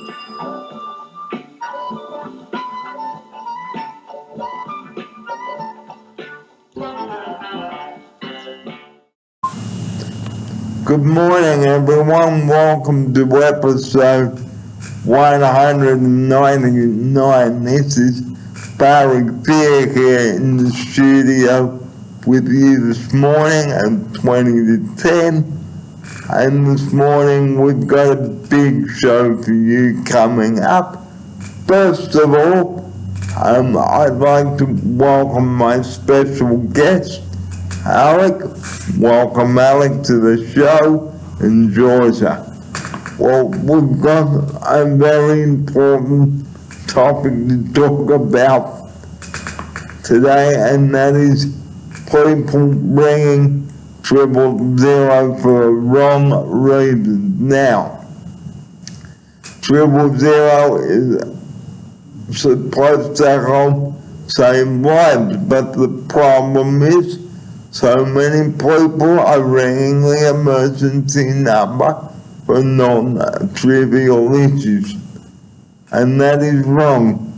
Good morning, everyone. Welcome to episode 199. This is Barry Fear here in the studio with you this morning at 20 to 10. And this morning we've got a big show for you coming up. First of all, I'd like to welcome my special guest, Alec. Welcome, Alec, to the show in Georgia. Well, we've got a very important topic to talk about today, and that is people ringing 000 for the wrong reason. Now, 000 is supposed to help save lives, but the problem is so many people are ringing the emergency number for non-trivial issues, and that is wrong.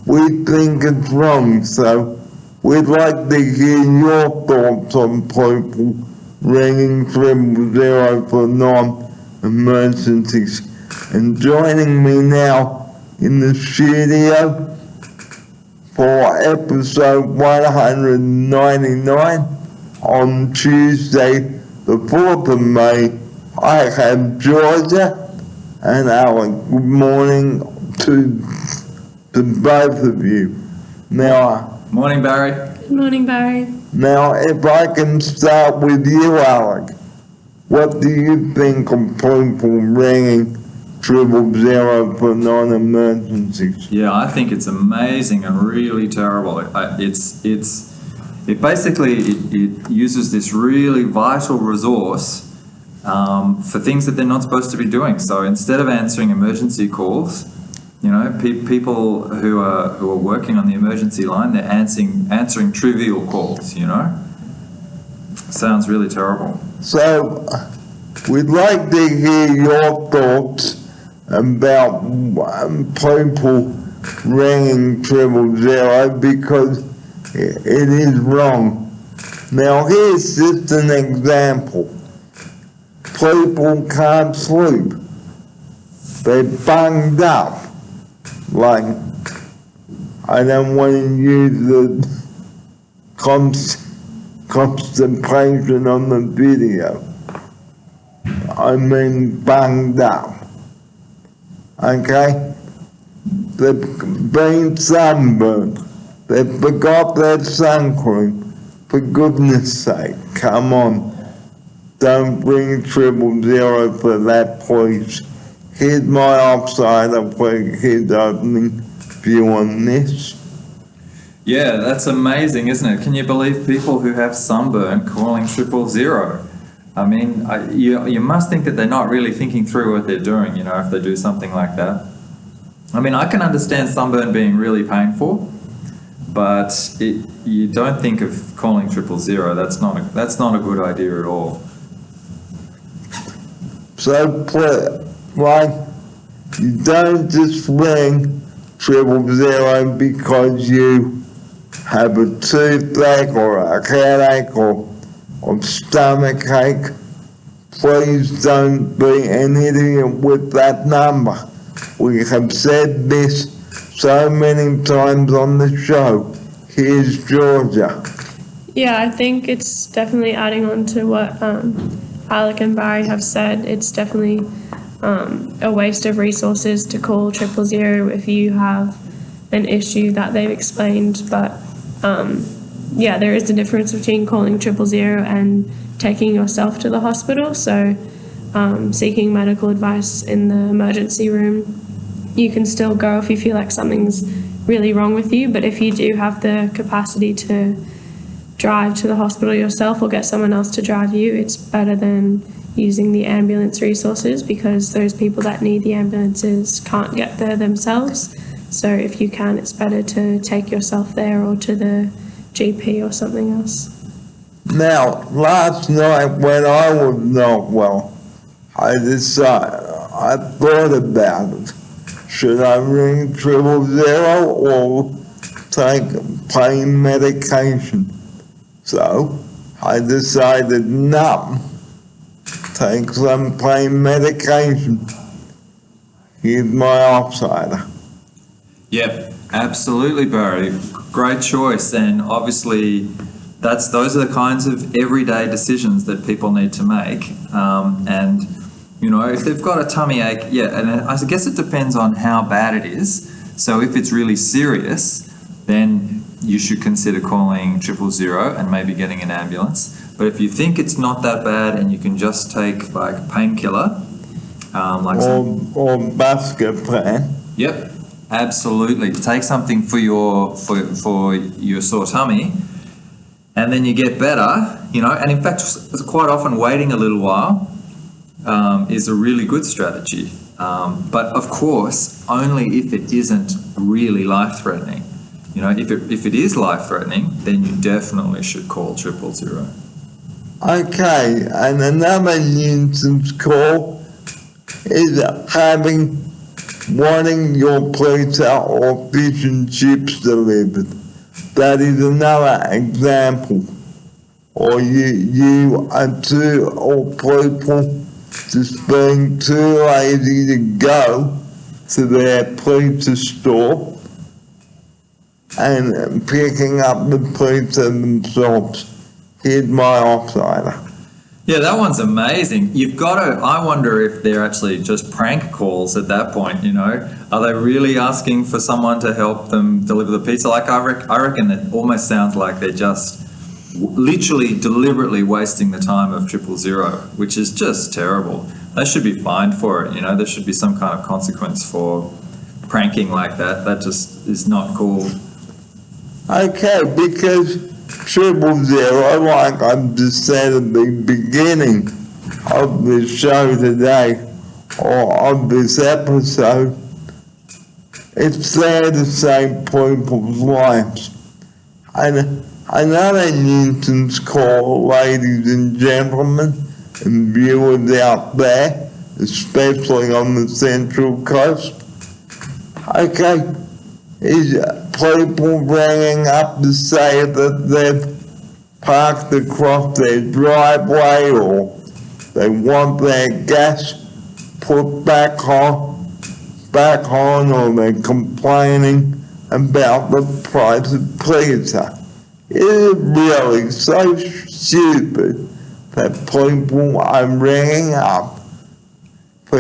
We think it's wrong, so we'd like to hear your thoughts on people ringing 000 for non-emergencies. And joining me now in the studio for episode 199 on Tuesday, the 4th of May, I have Georgia and Alan. Good morning to both of you. Now, morning, Barry. Good morning, Barry. Now, if I can start with you, Alec, what do you think of people ringing 000 for non-emergencies? Yeah, I think it's amazing and really terrible. It basically uses this really vital resource for things that they're not supposed to be doing. So instead of answering emergency calls, you know, people who are working on the emergency line, they're answering trivial calls. You know, sounds really terrible. So we'd like to hear your thoughts about people ringing 000 because it is wrong. Now here's just an example. People can't sleep. They're bunged up. Like, I don't want to use the concentration on the video. I mean bunged up. Okay? They've been sunburned. They forgot their sun cream. For goodness sake, come on. Don't bring 000 for that, please. Here's my offside of his opening view on this. Yeah, that's amazing, isn't it? Can you believe people who have sunburn calling 000? I mean, you must think that they're not really thinking through what they're doing, you know, if they do something like that. I mean, I can understand sunburn being really painful, but you don't think of calling 000. That's not a good idea at all. So, like, you don't just ring 000 because you have a toothache or a headache or stomach ache. Please don't be an idiot with that number. We have said this so many times on the show. Here's Georgia. Yeah, I think it's definitely adding on to what Alec and Barry have said. It's definitely a waste of resources to call 000 if you have an issue that they've explained. But yeah, there is a difference between calling 000 and taking yourself to the hospital. So seeking medical advice in the emergency room, you can still go if you feel like something's really wrong with you. But if you do have the capacity to drive to the hospital yourself or get someone else to drive you, it's better than using the ambulance resources, because those people that need the ambulances can't get there themselves. So if you can, it's better to take yourself there or to the GP or something else. Now, last night when I was not well, I thought about it. should I ring 000 or take pain medication? So I decided no, take some pain medication. Here's my off-cider. Yep, absolutely, Barry. Great choice, and obviously those are the kinds of everyday decisions that people need to make. And you know, if they've got a tummy ache, yeah, and I guess it depends on how bad it is. So if it's really serious, then you should consider calling 000 and maybe getting an ambulance. But if you think it's not that bad and you can just take like a painkiller, or basket plan. Yep, absolutely. Take something for your sore tummy, and then you get better. You know, and in fact, quite often waiting a little while is a really good strategy. But of course, only if it isn't really life-threatening. You know, if it is life-threatening, then you definitely should call 000. Okay, and another nuisance call is wanting your pizza or fish and chips delivered. That is another example. Or you are two or people just being too lazy to go to their pizza store and picking up the pizza themselves. Here's my off-cider. Yeah, that one's amazing. You've got to, I wonder if they're actually just prank calls at that point, you know? Are they really asking for someone to help them deliver the pizza? Like, I reckon that almost sounds like they're just literally deliberately wasting the time of 000, which is just terrible. They should be fined for it, you know? There should be some kind of consequence for pranking like that. That just is not cool. Okay, because 000, like I've just said at the beginning of the show today, or of this episode, it's there to save people's lives. And another nuisance call, ladies and gentlemen, and viewers out there, especially on the Central Coast, okay, is people ringing up to say that they've parked across their driveway or they want their gas put back on, or they're complaining about the price of pizza. It is really so stupid that people are ringing up for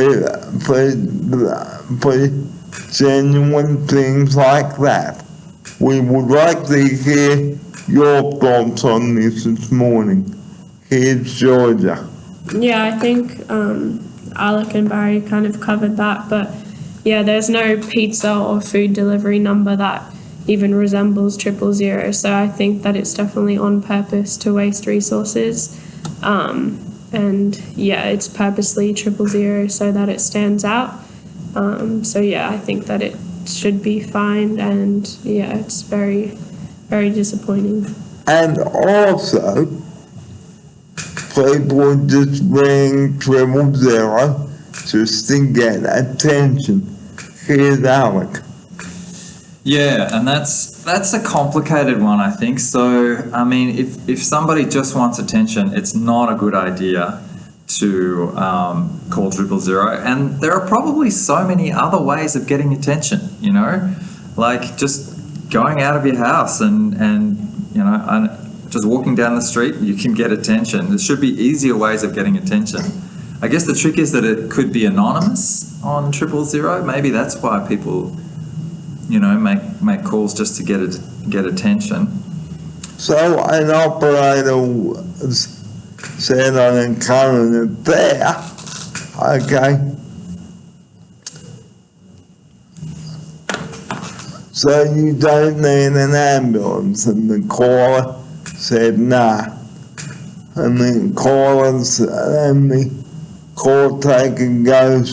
genuine things like that. We would like to hear your thoughts on this morning. Here's Georgia. Yeah, I think Alec and Barry kind of covered that, but yeah, there's no pizza or food delivery number that even resembles 000, so I think that it's definitely on purpose to waste resources. And yeah, it's purposely 000 so that it stands out. So yeah, I think that it should be fined, and yeah, it's very, very disappointing. And also, people just ring 000 just to get attention. Here's Alec. Yeah, and that's a complicated one, I think. So, I mean, if somebody just wants attention, it's not a good idea to call 000. And there are probably so many other ways of getting attention, you know, like just going out of your house and you know, and just walking down the street, you can get attention. There should be easier ways of getting attention. I guess the trick is that it could be anonymous on 000. Maybe that's why people, you know, make calls just to get attention. So an operator said on a current affair, okay, so you don't need an ambulance, and the caller said nah, and the call taker goes,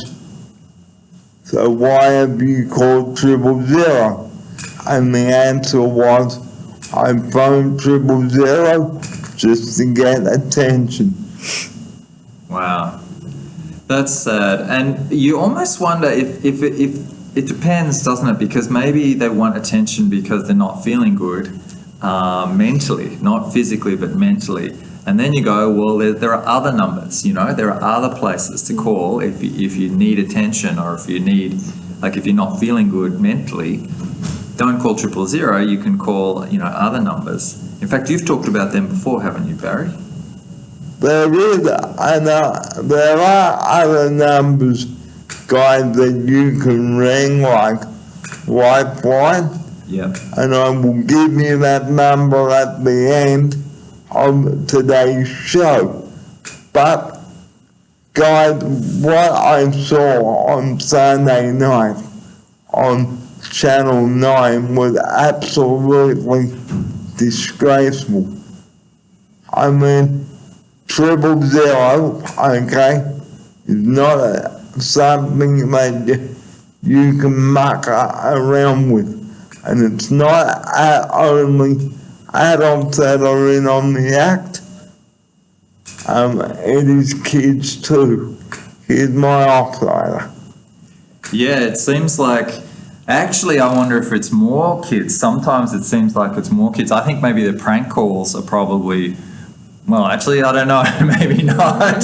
so why have you called 000? And the answer was, I phoned 000 just to get attention. Wow, that's sad. And you almost wonder if it depends, doesn't it? Because maybe they want attention because they're not feeling good mentally, not physically, but mentally. And then you go, well, there are other numbers, you know, there are other places to call if you need attention, or if you need, like, if you're not feeling good mentally. Don't call 000. You can call, you know, other numbers. In fact, you've talked about them before, haven't you, Barry? There is, there are other numbers, guys, that you can ring, like Lifeline. Yep. And I will give you that number at the end of today's show. But, guys, what I saw on Sunday night on Channel 9 was absolutely disgraceful. I mean, 000, okay, is not something that you can muck around with. And it's not only adults that are in on the act, it is kids too. Here's my operator. Yeah, it seems like, actually, I wonder if it's more kids. Sometimes it seems like it's more kids. I think maybe the prank calls are probably, well, actually, I don't know, maybe not.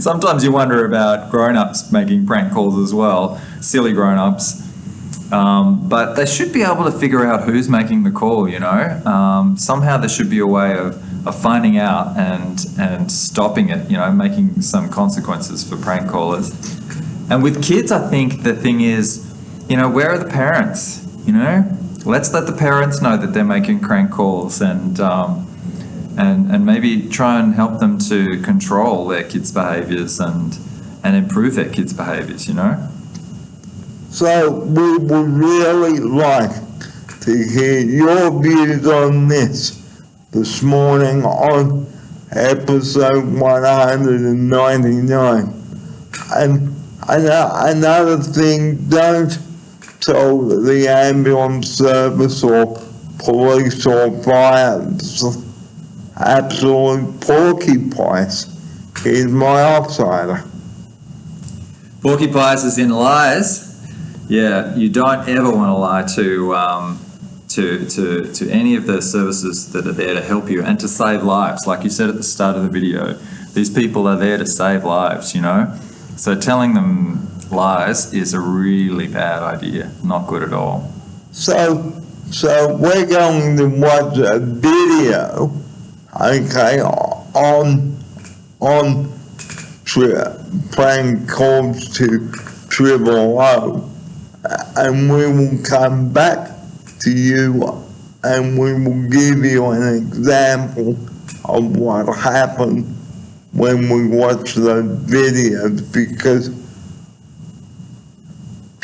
Sometimes you wonder about grown-ups making prank calls as well, silly grown-ups. But they should be able to figure out who's making the call, you know. Somehow there should be a way of finding out and stopping it, you know, making some consequences for prank callers. And with kids, I think the thing is, you know, where are the parents, you know? Let's let the parents know that they're making prank calls, and maybe try and help them to control their kids' behaviours and improve their kids' behaviours, you know? So we would really like to hear your views on this morning on episode 199. And another thing, don't tell the ambulance service or police or fire absolute porcupines. Here's my outsider. Porcupines is in lies. Yeah, you don't ever want to lie to any of the services that are there to help you and to save lives. Like you said at the start of the video, these people are there to save lives, you know? So telling them lies is a really bad idea, not good at all. So we're going to watch a video, okay, on prank calls to 000. And we will come back to you and we will give you an example of what happened when we watch the videos, because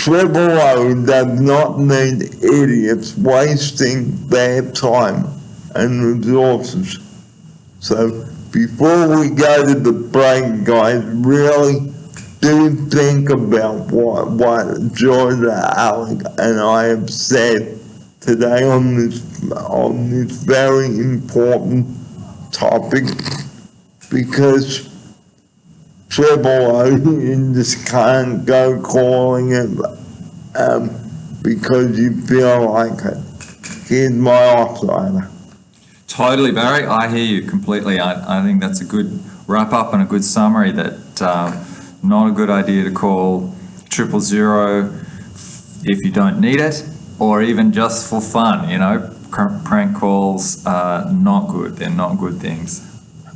000 does not need idiots wasting their time and resources. So before we go to the break, guys, really do think about what Georgia, Alec, and I have said today on this very important topic, because 000, you just can't go calling it because you feel like it. Here's my outsider. Totally, Barry. I hear you completely. I think that's a good wrap-up and a good summary that not a good idea to call 000 if you don't need it, or even just for fun, you know. Prank calls are not good. They're not good things.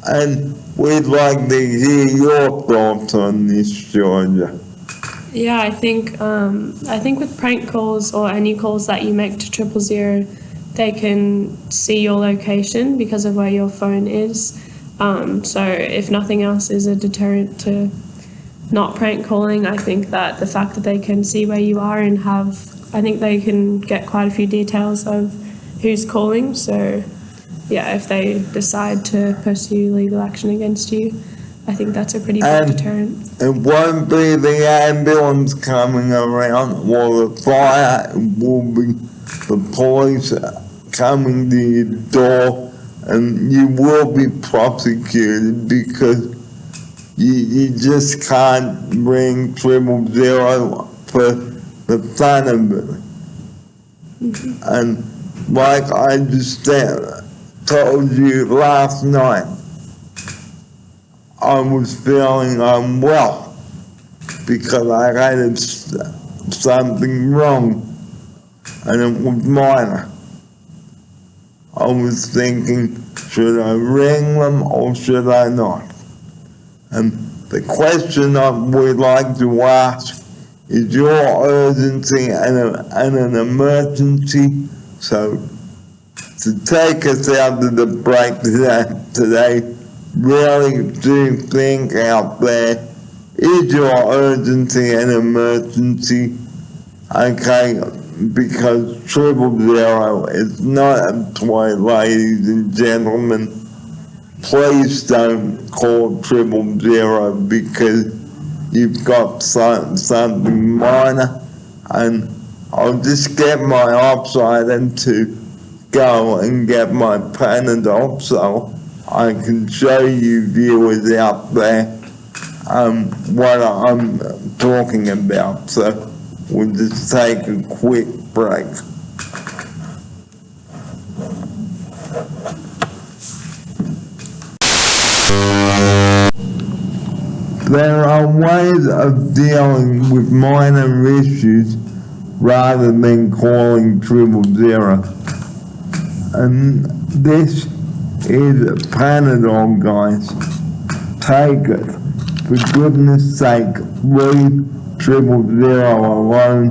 And we'd like to hear your thoughts on this, Georgia. Yeah, I think with prank calls or any calls that you make to 000, they can see your location because of where your phone is. So if nothing else is a deterrent to not prank calling, I think that the fact that they can see where you are and I think they can get quite a few details of who's calling. So yeah, if they decide to pursue legal action against you, I think that's a pretty big deterrent. It won't be the ambulance coming around or the fire, it will be the police coming to your door, and you will be prosecuted because you just can't ring 000 for the fun of it. And like I just told you last night, I was feeling unwell because I had something wrong, and it was minor. I was thinking, should I ring them or should I not? And the question I would like to ask is your urgency and an emergency. So to take us out of the break today, really do think out there, is your urgency an emergency? Okay, because 000 is not a toy, ladies and gentlemen. Please don't call 000 because you've got something minor. And I'll just get my outsider to go and get my Panadol so I can show you viewers out there what I'm talking about. So we'll just take a quick break. There are ways of dealing with minor issues rather than calling 000. And this is Panadol, guys. Take it. For goodness sake, leave 000 alone.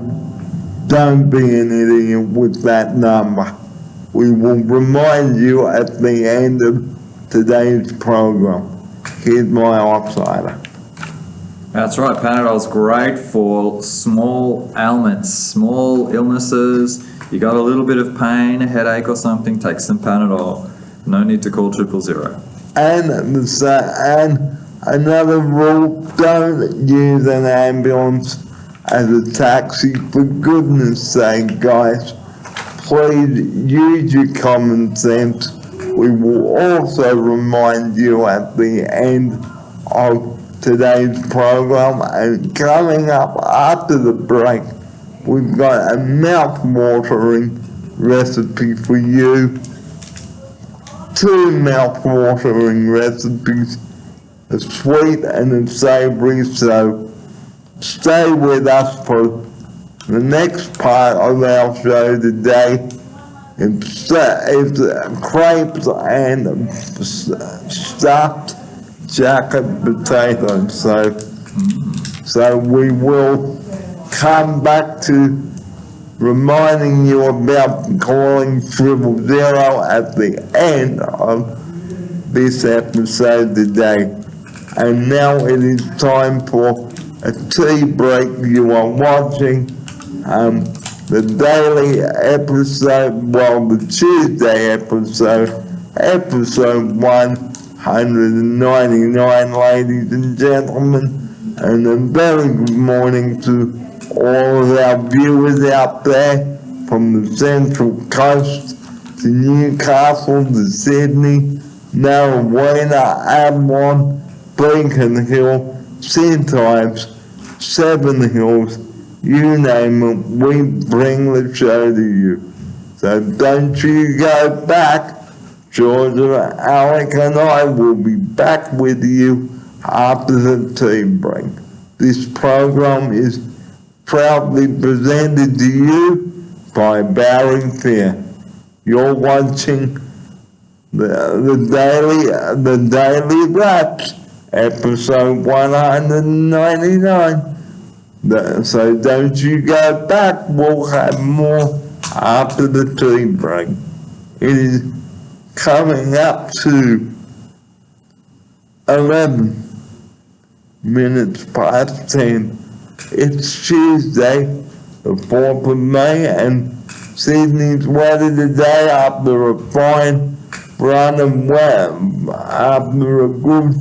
Don't be an idiot with that number. We will remind you at the end of today's program. Here's my outsider. That's right, Panadol's great for small ailments, small illnesses. You got a little bit of pain, a headache or something, take some Panadol. No need to call 000. And another rule, don't use an ambulance as a taxi, for goodness sake, guys. Please use your common sense. We will also remind you at the end of today's program, and coming up after the break, we've got a mouth-watering recipe for you. 2 mouth-watering recipes, a sweet and a savory, so stay with us for the next part of our show today. It's crepes and stuffed jacket potatoes. So we will come back to reminding you about calling 000 at the end of this episode today. And now it is time for a tea break. You are watching the daily episode, the Tuesday episode 199, ladies and gentlemen. And a very good morning to all of our viewers out there from the Central Coast to Newcastle to Sydney, Narrowena, Avalon, Beacon Hill, St Ives, Seven Hills, you name it, we bring the show to you. So don't you go back. Georgia, Alec and I will be back with you after the tea break. This program is proudly presented to you by Barry Fair. You're watching the Daily Raps, episode 199. So don't you go back, we'll have more after the tea break. It is coming up to 11 minutes past 10. It's Tuesday, the 4th of May, and Sydney's weather today, after a fine run of after a good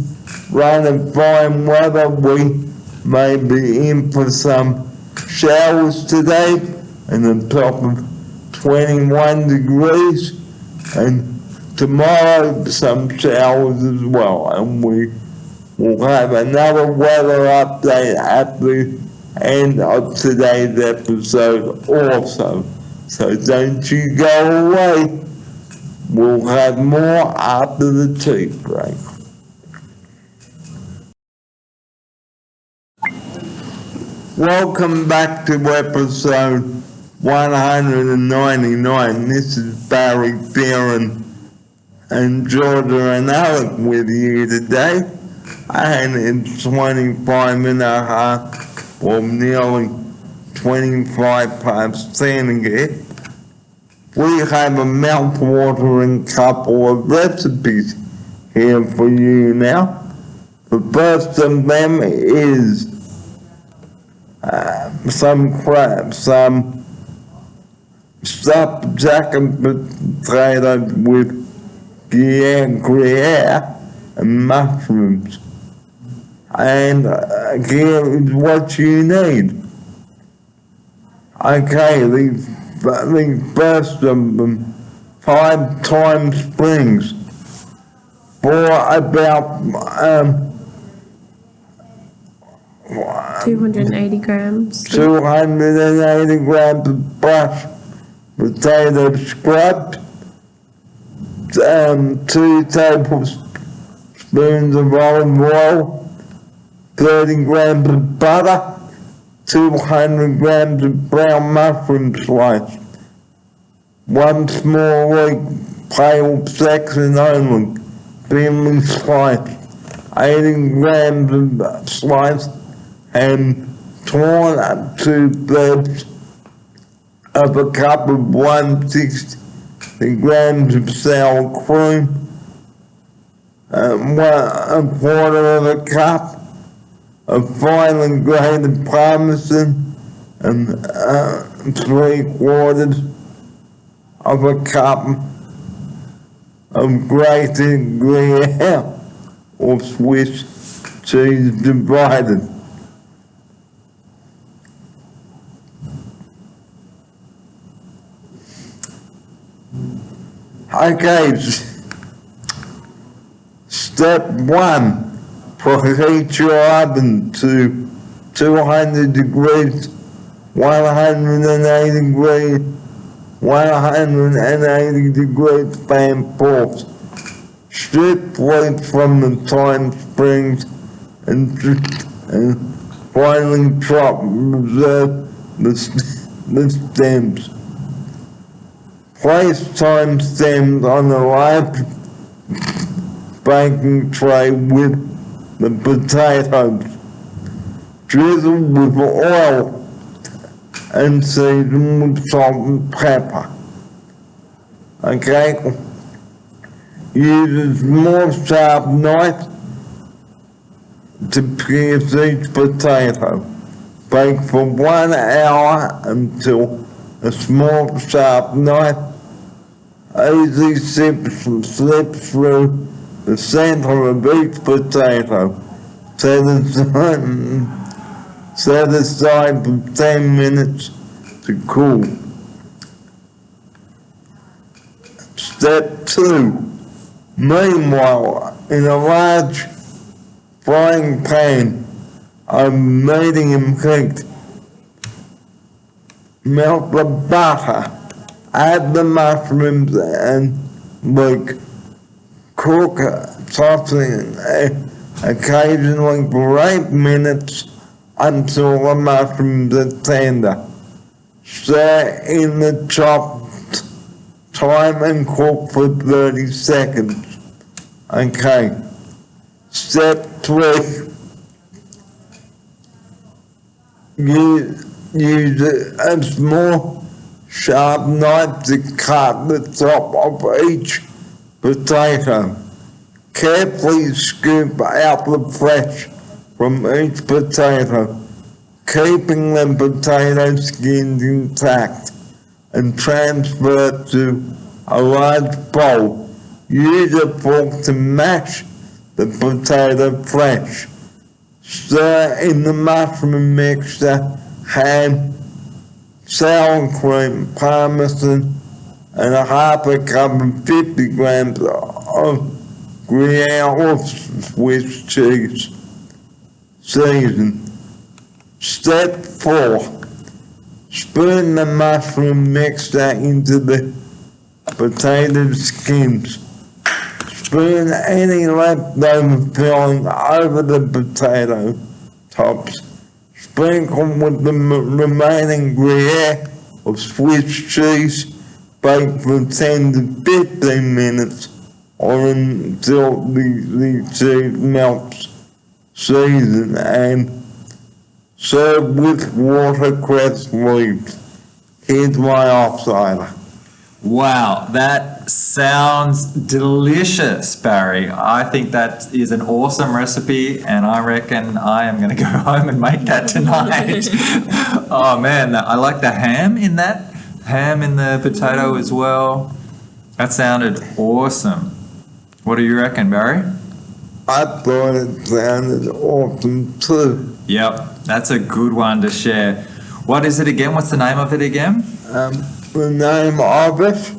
run of fine weather, we may be in for some showers today, and a top of 21 degrees, and tomorrow some showers as well, and we will have another weather update at the end of today's episode also. So don't you go away. We'll have more after the tea break. Welcome back to episode 199. This is Barry Fearon and Georgia and Alec with you today. And it's 25 and a half, or nearly 25 past 10 again. We have a mouth-watering couple of recipes here for you now. The first of them is some crepes, some stuffed jacket potatoes with Gruyere and mushrooms. And here is what you need. Okay, these first of them, 5 times springs for about 280 grams. 280 grams of fresh potato scraps, 2 tablespoons of olive oil, 30 grams of butter, 200 grams of brown mushroom sliced, 1 small leek, pale section only, thinly sliced, 80 grams of sliced and torn up 2/3 of a cup of 160 grams of sour cream, 1/4 of a cup of finely grated parmesan, and 3/4 of a cup of grated Gruyere or Swiss cheese divided. Okay, step 1. Preheat your oven to 200 degrees, 180 degrees fan force. Strip plates from the thyme springs and finely chop reserve the stems. Place thyme stems on a large baking tray with the potatoes. Drizzle with oil and season with salt and pepper. Okay? Use a small sharp knife to pierce each potato. Bake for 1 hour until a small sharp knife easily slips through the center of each potato. Set aside for 10 minutes to cool. Step 2. Meanwhile, in a large frying pan of medium heat, melt the butter, add the mushrooms and leek. Cook, tossing occasionally for 8 minutes until the mushrooms are tender. Stir in the chopped thyme and cook for 30 seconds. Okay. Step 3. Use a small sharp knife to cut the top of each potato. Carefully scoop out the flesh from each potato, keeping the potato skins intact, and transfer to a large bowl. Use a fork to mash the potato flesh. Stir in the mushroom mixture, ham, sour cream, parmesan, and a half a cup of 50 grams of Gruyere or Swiss cheese. Season. Step 4. Spoon the mushroom mixture into the potato skins. Spoon any leftover filling over the potato tops. Sprinkle with the remaining Gruyere or Swiss cheese. Bake for 10 to 15 minutes or until the cheese melts. Season and serve with watercress leaves. Here's my offsider. Wow, that sounds delicious, Barry. I think that is an awesome recipe, and I reckon I am going to go home and make that tonight. Oh man, I like the ham in that. Ham in the potato as well. That sounded awesome. What do you reckon, Barry? I thought it sounded awesome too. Yep, that's a good one to share. What is it again? What's the name of it again? The name of it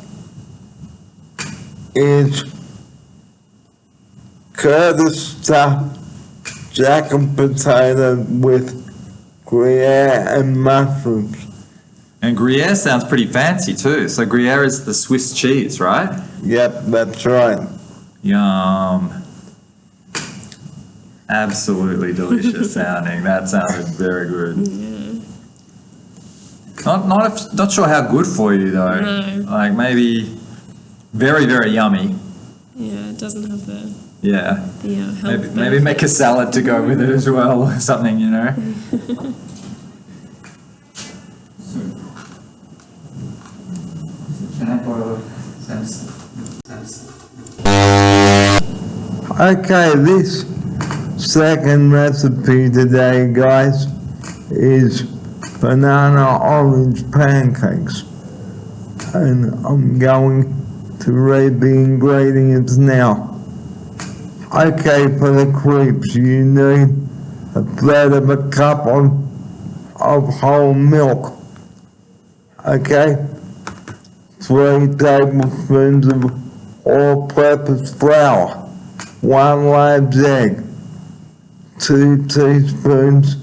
is Curtis stuffed jack and potato with Gruyere and mushrooms. And Gruyere sounds pretty fancy too. So Gruyere is the Swiss cheese, right? Yep, that's right. Yum. Absolutely delicious sounding. That sounded very good. Yeah. Not sure how good for you though. No. Like maybe very, very yummy. Yeah, it doesn't have the Yeah. health Maybe make a salad to go with it as well or something, you know. Okay, this second recipe today, guys, is banana orange pancakes. And I'm going to read the ingredients now. Okay, for the crepes, you need a third of a cup of whole milk. Okay, 3 tablespoons of all-purpose flour. 1 large egg, 2 teaspoons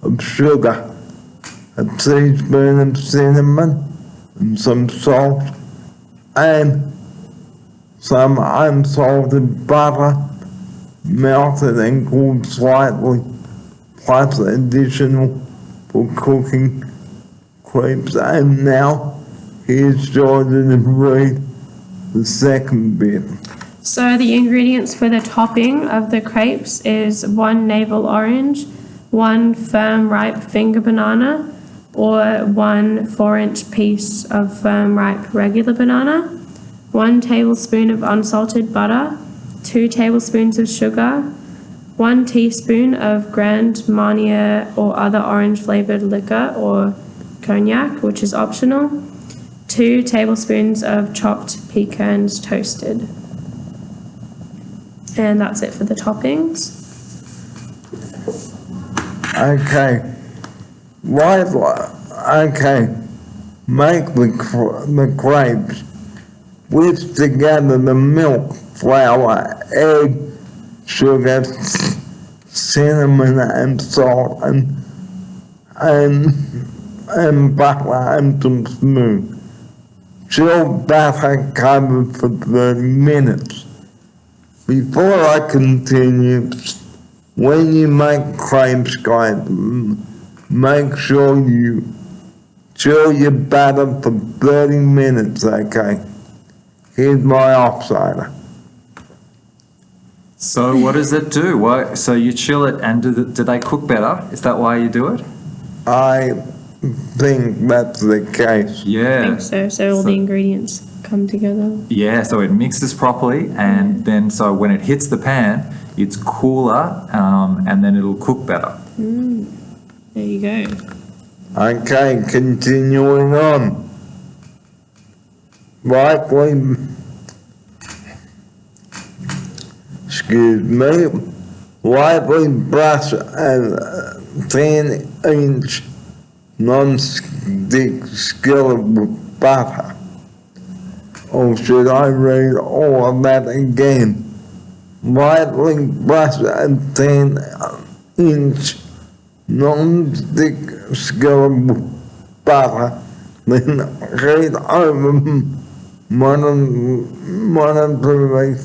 of sugar, a teaspoon of cinnamon, and some salt, and some unsalted butter, melted and cooled slightly, plus additional for cooking crepes. And now, here's Jordan to read the second bit. So the ingredients for the topping of the crepes is 1 navel orange, 1 firm ripe finger banana, or 1 4-inch piece of firm ripe regular banana, 1 tablespoon of unsalted butter, 2 tablespoons of sugar, 1 teaspoon of Grand Marnier or other orange flavored liquor or cognac, which is optional, 2 tablespoons of chopped pecans toasted. And that's it for the toppings. Okay. Okay. Make the crepes. Whisk together the milk, flour, egg, sugar, cinnamon, and salt, and butter, and some smooth. Chill batter covered for 30 minutes. Before I continue, when you make crepes, guys, make sure you chill your batter for 30 minutes, okay? Here's my offsider. So what does it do? So you chill it, and do they cook better? Is that why you do it? I think that's the case. I Yeah. think so. So all the ingredients come together. Yeah, so it mixes properly, and then so when it hits the pan, it's cooler, and then it'll cook better. There you go. Okay, continuing on. Lightly brush a 10-inch non-stick skillet with butter. Or should I read all of that again? Lightly brush a 10-inch non-stick skillet with butter, then heat over moderately.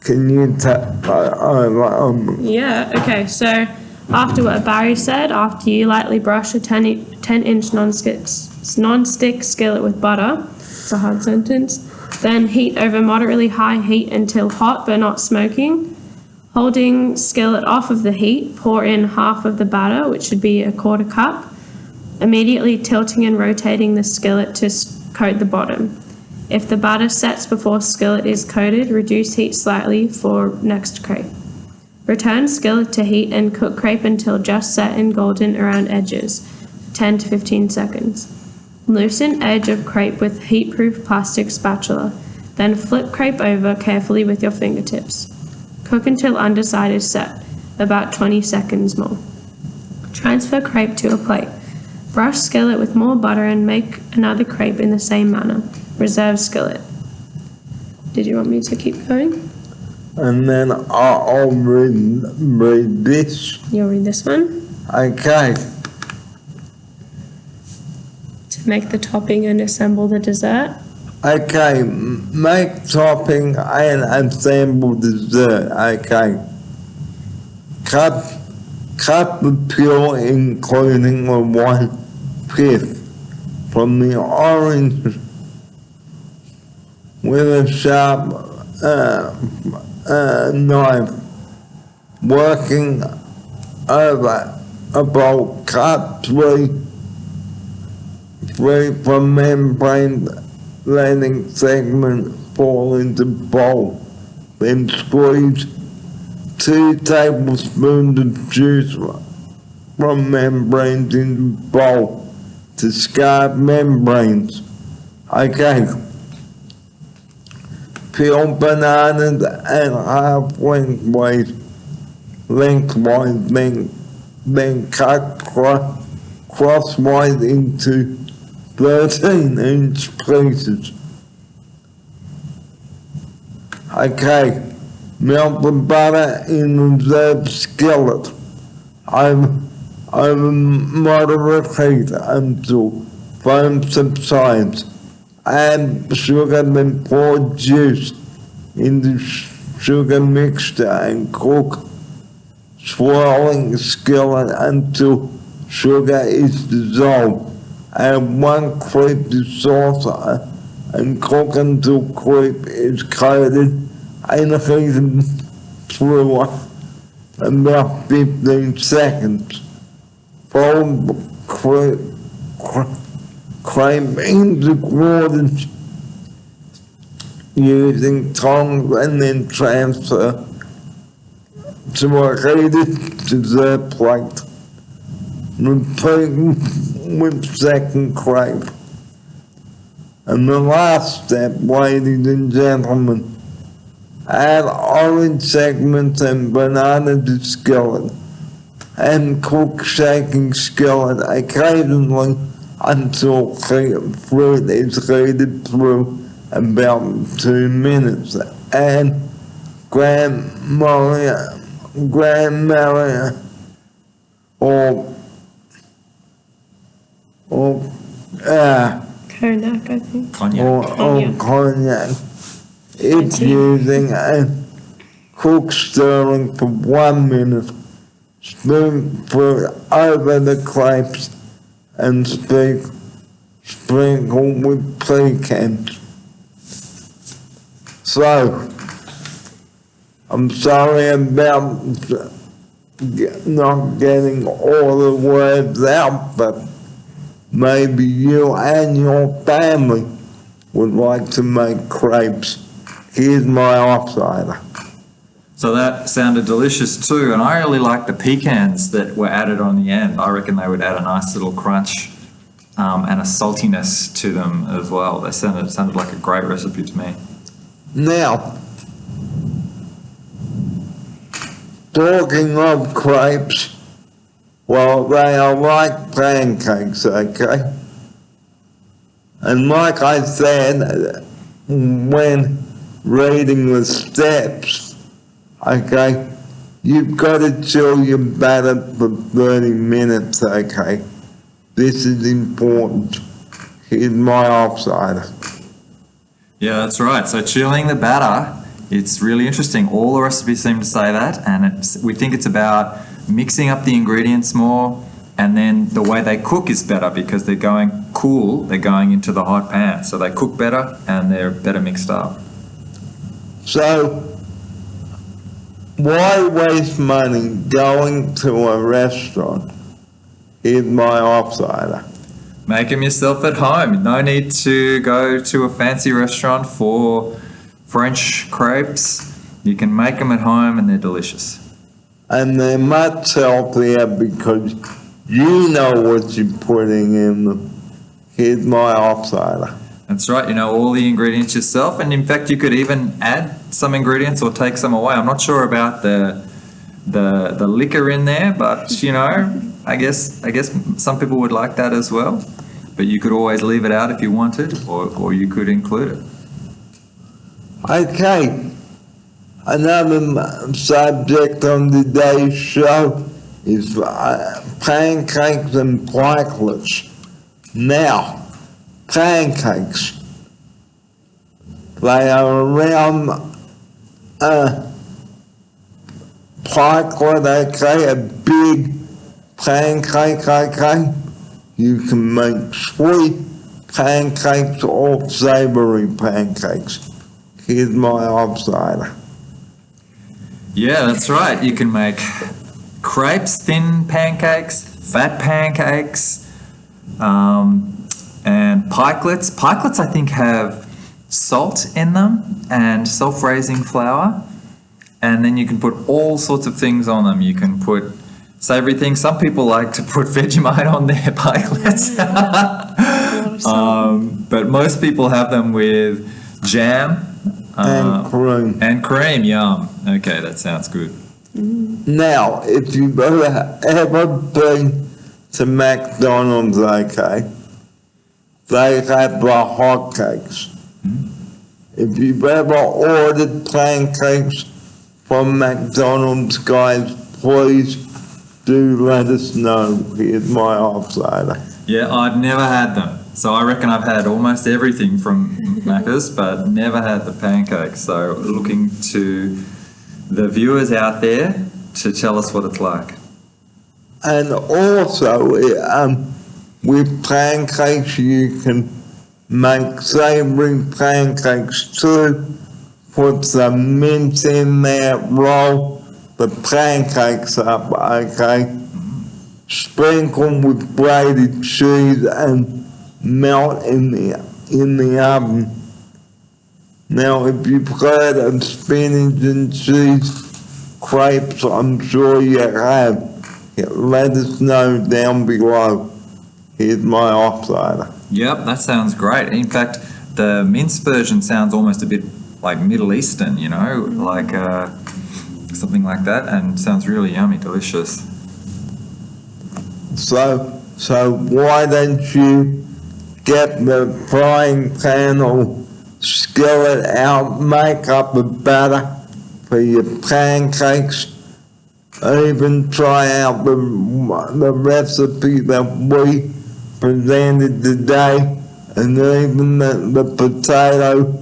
Can you tap over? Yeah, okay, so after what Barry said, after you lightly brush a 10-inch non-stick skillet with butter, it's a hard sentence, then heat over moderately high heat until hot but not smoking. Holding skillet off of the heat, pour in half of the batter, which should be 1/4 cup, immediately tilting and rotating the skillet to coat the bottom. If the batter sets before skillet is coated, reduce heat slightly for next crepe. Return skillet to heat and cook crepe until just set and golden around edges, 10 to 15 seconds. Loosen edge of crepe with heat-proof plastic spatula, then flip crepe over carefully with your fingertips. Cook until underside is set, about 20 seconds more. Transfer crepe to a plate. Brush skillet with more butter and make another crepe in the same manner. Reserve skillet. Did you want me to keep going? And then I'll read this. You'll read this one. Okay. To make the topping and assemble the dessert. Okay, make topping and assemble dessert. Okay. Cut the peel including the 1/5 from the orange with a sharp knife, working over a bowl. Cut free from membrane, letting segment fall into bowl. Then squeeze 2 tablespoons of juice from membranes into bowl to scarred membranes. Okay. Peel bananas and half lengthwise, then cut crosswise into 13-inch pieces. Okay, melt the butter in the reserved skillet over moderate heat until foam subsides. Add sugar, then pour juice into sugar mixture and cook, swirling skillet until sugar is dissolved. Add 1 crepe to saucer and cook until crepe is coated and heated through about 15 seconds. Fold crepe into quarters using tongs and then transfer to a heated dessert plate. Repeat with second crepe. And the last step, ladies and gentlemen, add orange segments and banana to skillet and cook shaking skillet occasionally until fruit is heated through about 2 minutes. And Grand Marnier or Cognac, I think. Cognac. or cognac. It's using a cook stirring for 1 minute. Spoon over the crepes and sprinkle with pecans. So, I'm sorry about not getting all the words out, but maybe you and your family would like to make crepes. Here's my offsider. So that sounded delicious too, and I really like the pecans that were added on the end. I reckon they would add a nice little crunch and a saltiness to them as well. They sounded like a great recipe to me. Now, talking of crepes, well, they are like pancakes, okay? And like I said, when reading the steps, okay, you've got to chill your batter for 30 minutes, okay? This is important. Here's my offsider. Yeah, that's right. So chilling the batter, it's really interesting. All the recipes seem to say that, and we think it's about mixing up the ingredients more, and then the way they cook is better because they're going cool, they're going into the hot pan. So they cook better and they're better mixed up. So, why waste money going to a restaurant? Here's my offsider. Make them yourself at home. No need to go to a fancy restaurant for French crepes. You can make them at home and they're delicious. And they're much healthier because you know what you're putting in them. Here's my offsider. That's right. You know all the ingredients yourself, and in fact, you could even add some ingredients or take some away. I'm not sure about the liquor in there, but you know, I guess some people would like that as well. But you could always leave it out if you wanted, or you could include it. Okay. Another subject on today's show is pancakes and pikelets. Now, pancakes. They are around pikelet, okay, a big pancake, okay. You can make sweet pancakes or savory pancakes. Here's my offsider. Yeah, that's right. You can make crepes, thin pancakes, fat pancakes, and pikelets. Pikelets, I think, have salt in them and self-raising flour. And then you can put all sorts of things on them. You can put savory things. Some people like to put Vegemite on their pikelets. But most people have them with jam. And cream. And cream, yum. Okay, that sounds good. Now, if you've ever been to McDonald's, okay, they have the hotcakes. If you've ever ordered pancakes from McDonald's, guys, please do let us know. Here's my offsider. Yeah, I've never had them. So I reckon I've had almost everything from Macca's, but never had the pancakes. So looking to the viewers out there to tell us what it's like. And also, with pancakes, you can make savory pancakes too. Put some mint in there, roll the pancakes up, okay? Sprinkle with grated cheese and melt in the oven. Now, if you've heard of spinach and cheese crepes, I'm sure you have. Let us know down below. Here's my offsider. Yep, that sounds great. In fact, the minced version sounds almost a bit like Middle Eastern, you know, like something like that, and sounds really yummy, delicious. So why don't you get the frying pan or skillet out, make up a batter for your pancakes, even try out the recipe that we presented today, and even the potato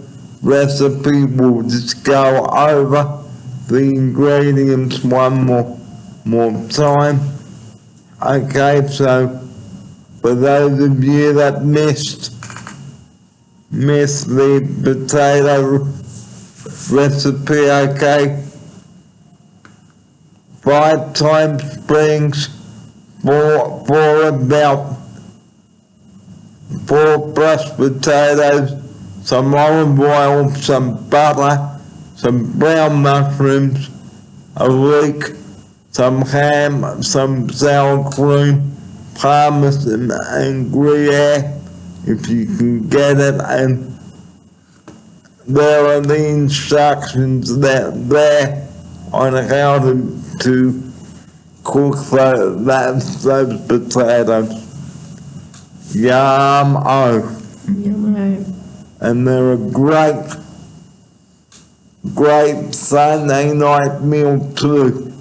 recipe. We'll just go over the ingredients one more time. Okay, so for those of you that missed the potato recipe, okay, 5 times springs for about 4 crushed potatoes, some olive oil, some butter, some brown mushrooms, a leek, some ham, some sour cream, parmesan and Gruyere, if you can get it, and there are the instructions there on how to cook those potatoes. Yum-o. Yummo. And they're a great Sunday night meal too.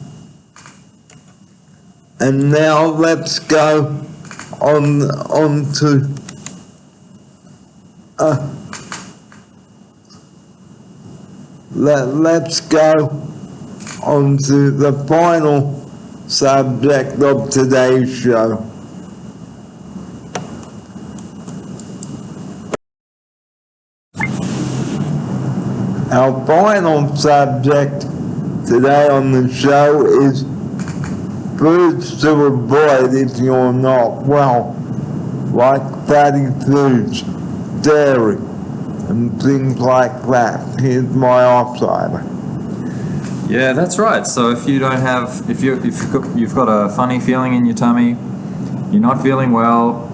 And now let's go on to let's go on to the final subject of today's show. Our final subject today on the show is foods to avoid if you're not well, like fatty foods, dairy, and things like that. Here's my offsider. Yeah, that's right. So if you don't have, if you've got a funny feeling in your tummy, you're not feeling well,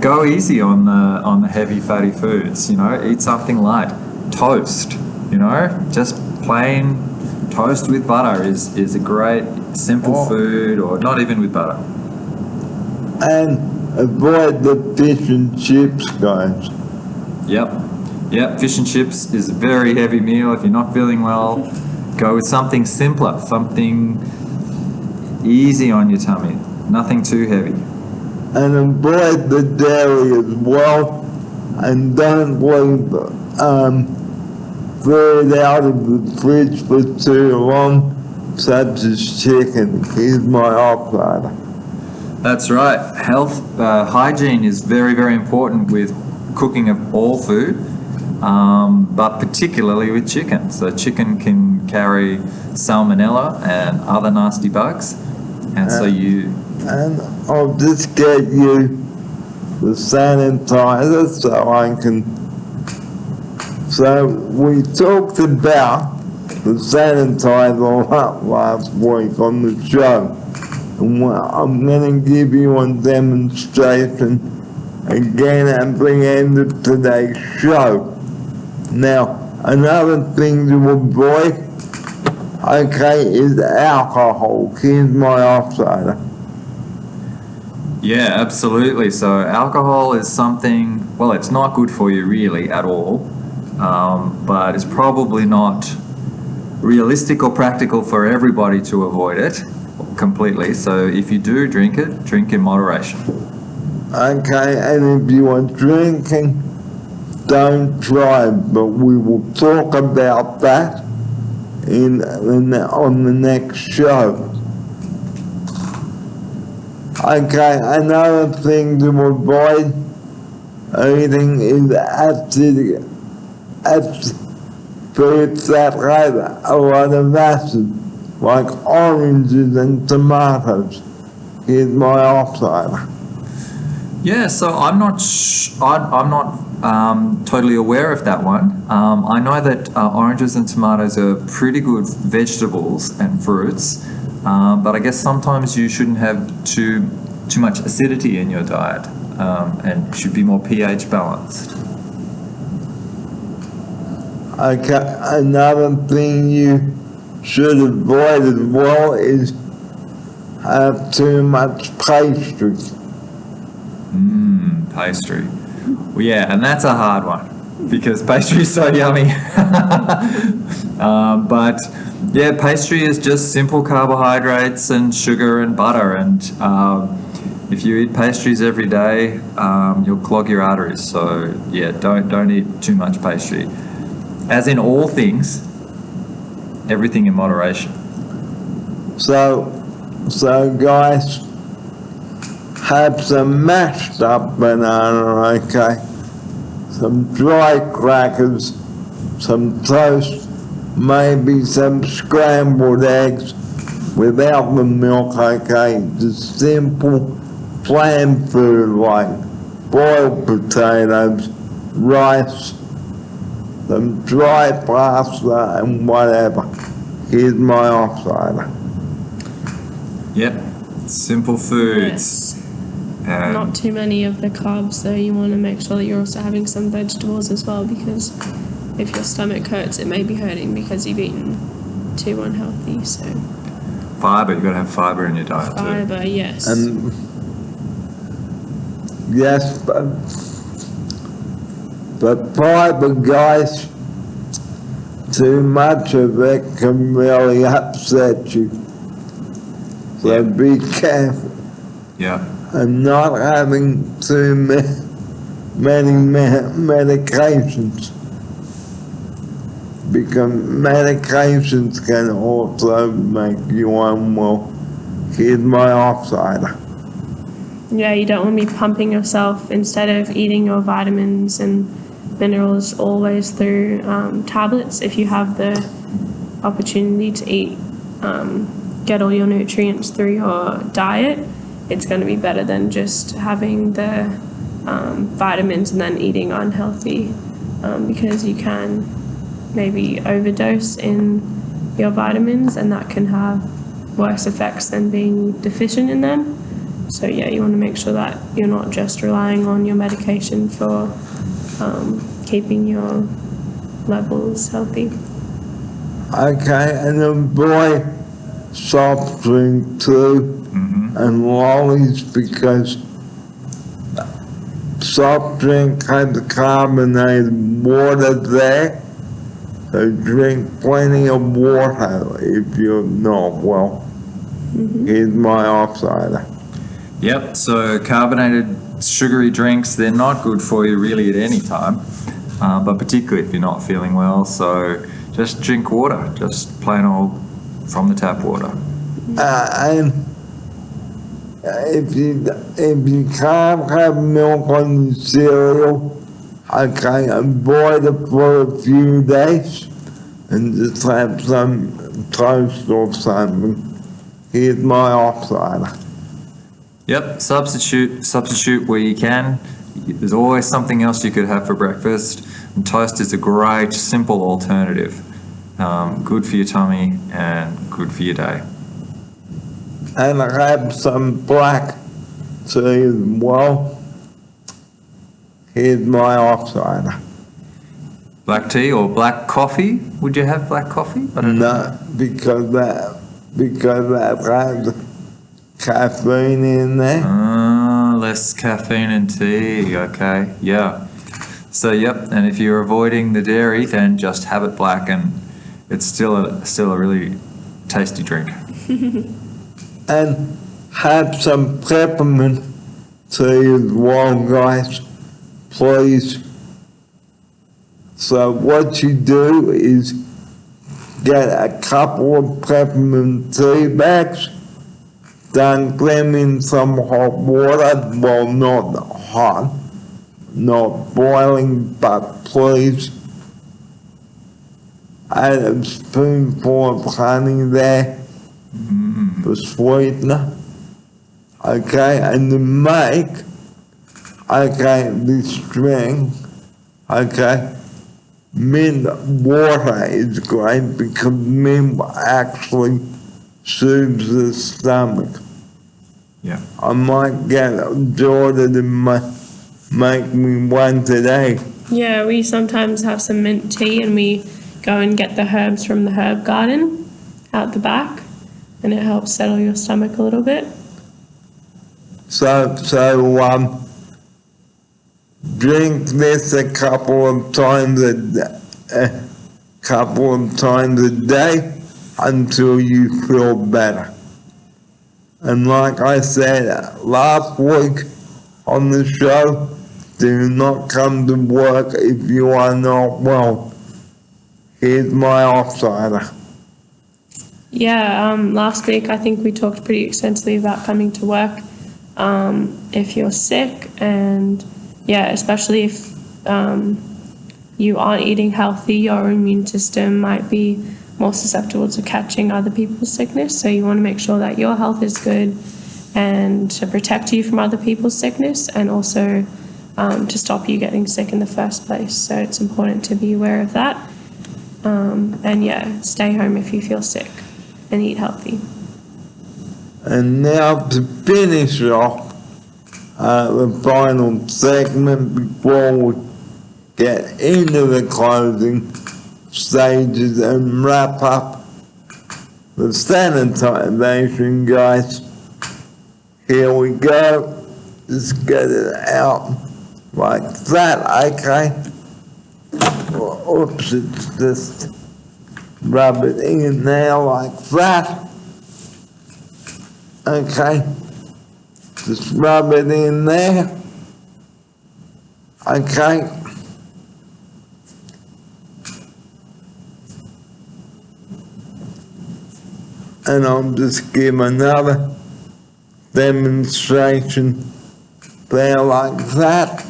go easy on the heavy fatty foods. Eat something light, toast. Just plain toast with butter is a great simple food, or not even with butter. And avoid the fish and chips, guys. Yep. Fish and chips is a very heavy meal. If you're not feeling well, go with something simpler, something easy on your tummy, nothing too heavy. And avoid the dairy as well. And don't leave food out of the fridge for too long, such as chicken. Here's my offsider. That's right. Hygiene is very, very important with cooking of all food, but particularly with chicken. So chicken can carry salmonella and other nasty bugs, and And I'll just get you the sanitizer so I can. So we talked about the sanitizer last week on the show. And I'm going to give you a demonstration again at the end of today's show. Now, another thing to avoid, is alcohol. Here's my offsider. Yeah, absolutely. So alcohol is something, well, it's not good for you really at all, but it's probably not realistic or practical for everybody to avoid it completely. So if you do drink it, drink in moderation. Okay, and if you are drinking, don't drive, but we will talk about that on the next show. Okay, another thing to avoid eating is fruits that have a lot of acid, like oranges and tomatoes. Here's my offsider. Yeah, so I'm not totally aware of that one. I know that oranges and tomatoes are pretty good vegetables and fruits, but I guess sometimes you shouldn't have too much acidity in your diet, and should be more pH balanced. Okay, another thing you should avoid as well is have too much pastry. Pastry. Well, yeah, and that's a hard one because pastry is so yummy. But yeah, pastry is just simple carbohydrates and sugar and butter, and if you eat pastries every day, you'll clog your arteries. So yeah, don't eat too much pastry. As in all things, everything in moderation. So guys, have some mashed up banana, okay? Some dry crackers, some toast, maybe some scrambled eggs without the milk, okay? Just simple, plain food like boiled potatoes, rice, some dry pasta and whatever. Here's my offsider. Yep, simple foods. Yes. Not too many of the carbs, so you want to make sure that you're also having some vegetables as well, because if your stomach hurts, it may be hurting because you've eaten too unhealthy. So Fiber, you've got to have fiber in your diet too. fiber, yes. And yes, but fiber, guys, too much of it can really upset you. So be careful. Yeah. And not having too many medications. Because medications can also make you unwell. Here's my offsider. Yeah, you don't want to be pumping yourself instead of eating your vitamins and minerals always through tablets. If you have the opportunity to eat, get all your nutrients through your diet, it's going to be better than just having the vitamins and then eating unhealthy, because you can maybe overdose in your vitamins and that can have worse effects than being deficient in them. So yeah, you want to make sure that you're not just relying on your medication for keeping your levels healthy. Okay, and avoid soft drink too, and lollies, because soft drink has carbonated water there. So drink plenty of water if you're not well. Here's my offsider. Yep, so carbonated sugary drinks, they're not good for you really at any time, but particularly if you're not feeling well. So just drink water, just plain old from the tap water. And if you can't have milk on your cereal, okay, avoid it for a few days and just have some toast or something. Here's my offsider. Yep, substitute where you can. There's always something else you could have for breakfast. And toast is a great, simple alternative. Good for your tummy and good for your day. And I have some black tea as well. Here's my offsider. Black tea or black coffee? Would you have black coffee? I don't know. No, because that has caffeine in there. Less caffeine in tea. Okay, yeah. So yep, and if you're avoiding the dairy, then just have it black, and it's still a really tasty drink. And have some peppermint tea as well, guys, please. So what you do is get a couple of peppermint tea bags, dunk them in some hot water, well, not hot, not boiling, but please add a spoonful of honey there for sweetener, okay, and to make, okay, this drink, okay, mint water is great because mint actually soothes the stomach. Yeah. I might get Jordan to make me one today. Yeah, we sometimes have some mint tea and we go and get the herbs from the herb garden out the back, and it helps settle your stomach a little bit. So drink this a couple of times a day until you feel better. And like I said last week on the show, do not come to work if you are not well. Here's my offsider. Yeah, last week I think we talked pretty extensively about coming to work if you're sick, and yeah, especially if you aren't eating healthy, your immune system might be more susceptible to catching other people's sickness. So you want to make sure that your health is good and to protect you from other people's sickness, and also to stop you getting sick in the first place. So it's important to be aware of that. And yeah, stay home if you feel sick and eat healthy. And now to finish off the final segment before we get into the closing stages and wrap up the sanitization, guys. Here we go. Just get it out like that, okay? Oops, it's just rub it in there like that. Okay, just rub it in there. Okay. And I'll just give another demonstration there like that.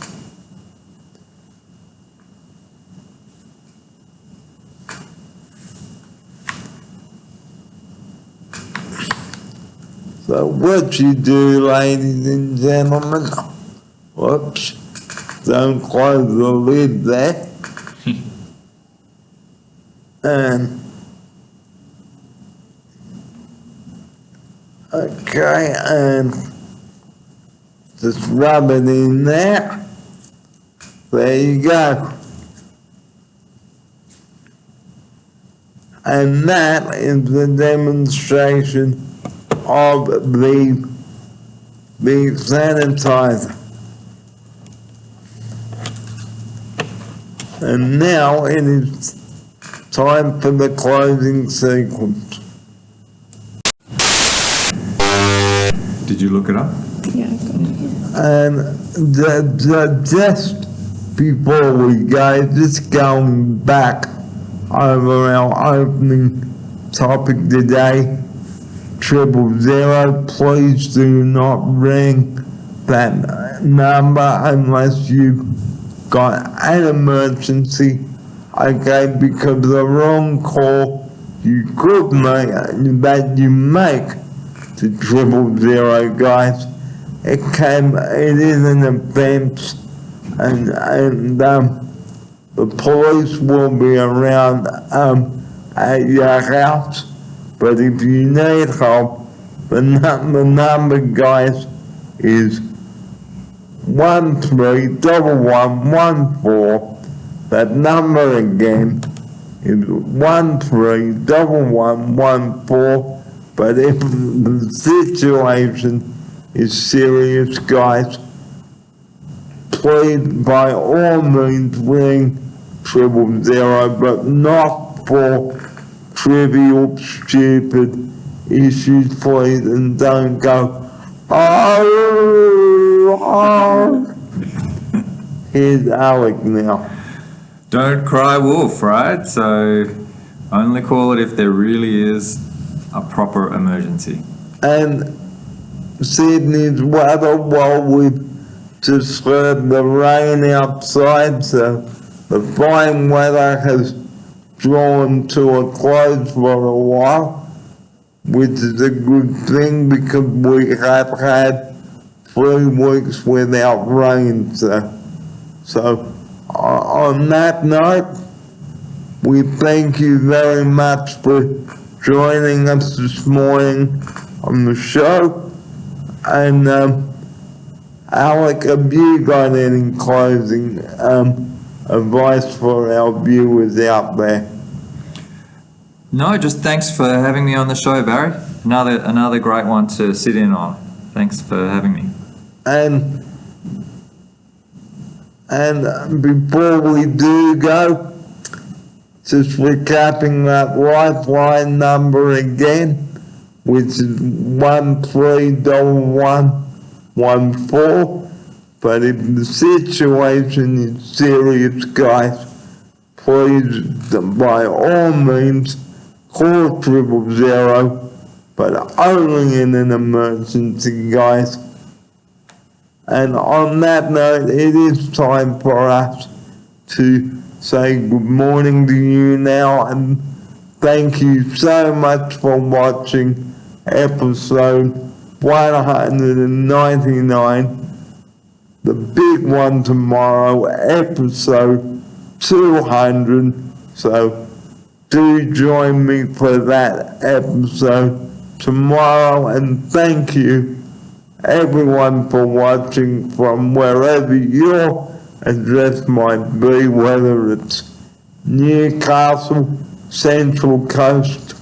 So what you do, ladies and gentlemen, whoops, don't close the lid there. And okay, and just rub it in there. There you go. And that is the demonstration of the sanitizer. And now it is time for the closing sequence. Did you look it up? Yeah, I've got it here. And just before we go, just going back over our opening topic today, 000, please do not ring that number unless you've got an emergency, okay, because the wrong call you could make, that you make to 000, guys, it is an offense, and the police will be around at your house. But if you need help, the number, guys, is 131114. That number again is 131114. But if the situation is serious, guys, please by all means ring 000, but not for trivial, stupid issues, please, and don't go, oh. Here's Alec now. Don't cry wolf, right? So only call it if there really is a proper emergency. And Sydney's weather, well, we've just heard the rain outside, so the fine weather has drawn to a close for a while, which is a good thing because we have had 3 weeks without rain. So on that note, we thank you very much for joining us this morning on the show. And Alec, have you got any closing advice for our viewers out there? No, just thanks for having me on the show, Barry. Another great one to sit in on. Thanks for having me. And before we do go, just recapping that lifeline number again, which is 131114. But if the situation is serious, guys, please, by all means, call 000, but only in an emergency, guys. And on that note, it is time for us to say good morning to you now, and thank you so much for watching episode 199. The big one tomorrow, episode 200. So do join me for that episode tomorrow, and thank you everyone for watching from wherever your address might be, whether it's Newcastle, Central Coast,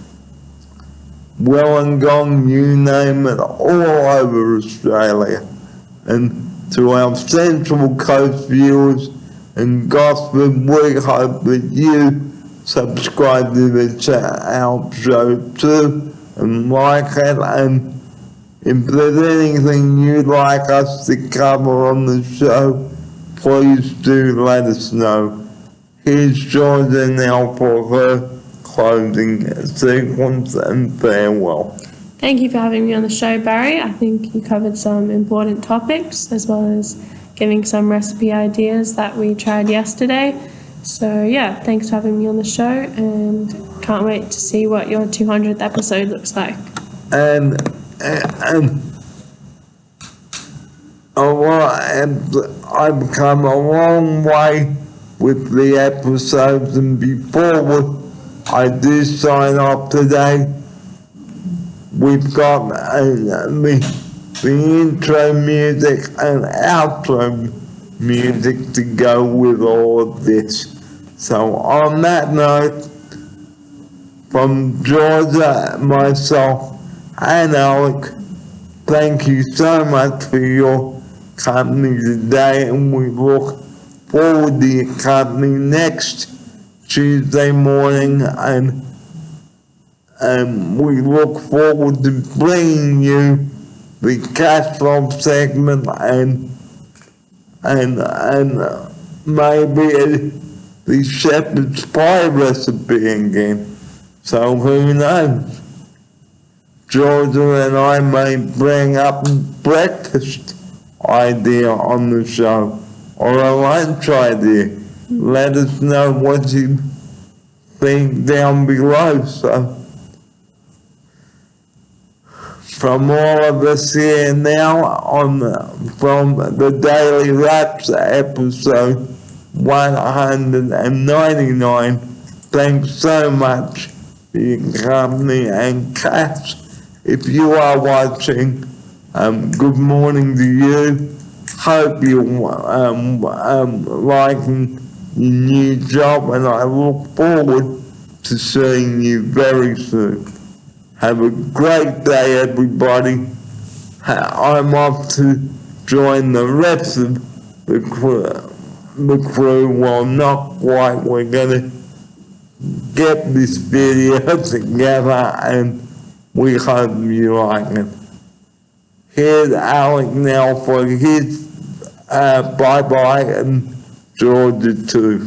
Wollongong, you name it, all over Australia. And to our Central Coast viewers in Gosford, we hope that you subscribe to our show too and like it. And If there's anything you'd like us to cover on the show, please do let us know. Here's Georgia now for her closing sequence and farewell. Thank you for having me on the show, Barry. I think you covered some important topics as well as giving some recipe ideas that we tried yesterday. So yeah, thanks for having me on the show and can't wait to see what your 200th episode looks like. And I've come a long way with the episodes, and before I do sign off today, we've got the intro music and outro music to go with all of this. So on that note, from Georgia, myself, and Alec, thank you so much for your company today, and we look forward to your company next Tuesday morning, and we look forward to bringing you the cash flow segment and maybe the shepherd's pie recipe again. So who knows? Georgia and I may bring up a breakfast idea on the show or a lunch idea. Let us know what you think down below. So from all of us here now from the Daily Wraps episode 199, thanks so much for your company, and Cass, if you are watching, good morning to you. Hope you're liking your new job, and I look forward to seeing you very soon. Have a great day, everybody. I'm off to join the rest of the crew. Well, not quite. We're gonna get this video together, and we hope you like it. Here's Alec now for his bye-bye, and Georgia too.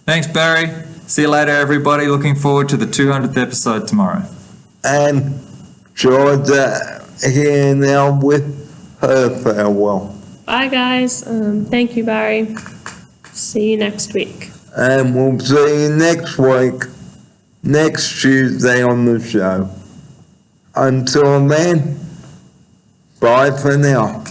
Thanks, Barry. See you later, everybody. Looking forward to the 200th episode tomorrow. And Georgia here now with her farewell. Bye guys. Thank you, Barry. See you next week. And we'll see you next week, next Tuesday on the show. Until then, bye for now.